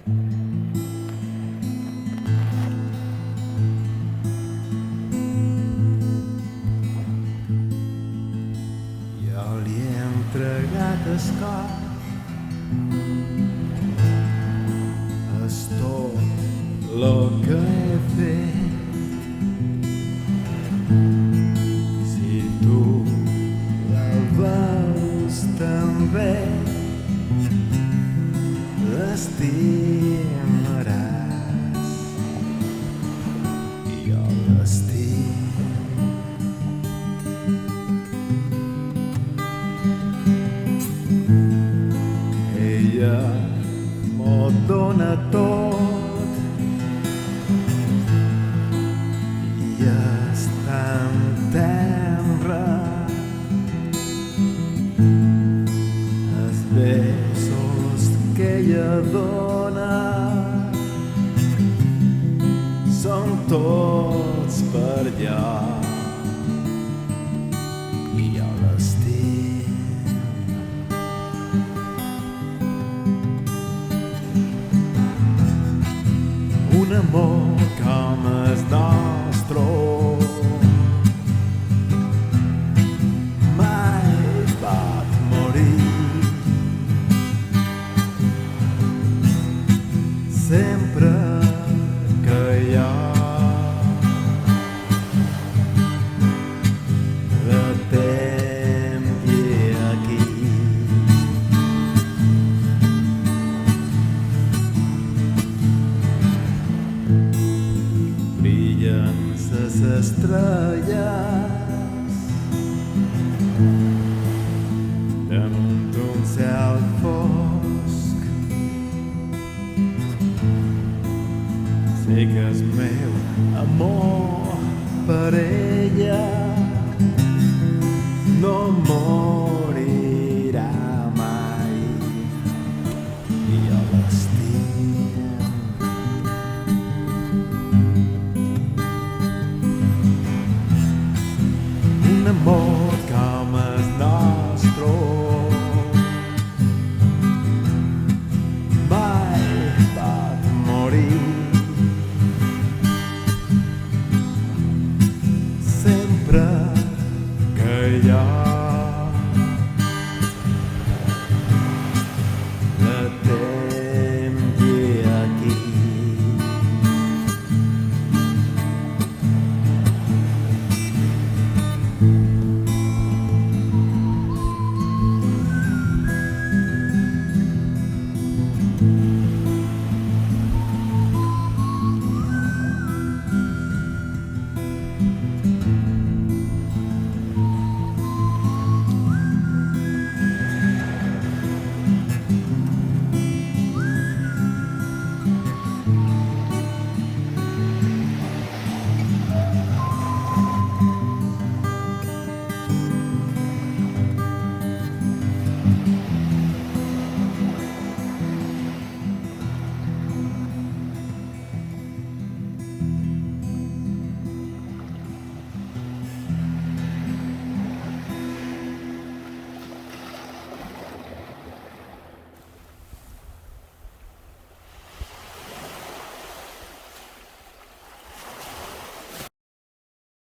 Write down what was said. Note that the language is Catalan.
Jo li he entregat el cor, és tot lo que he fet. Si tu la veus també, l'estimaràs i jo l'estim. Ella m'ho dona tot i és tan tendra. Els besos que ella dona són tots per allà i jo l'estim. Un amor com el nostre mai pot morir. Sempre que jo la tingui aquí, brillen les estrelles damunt d'un cel fosc. Sé que és meu amor per ella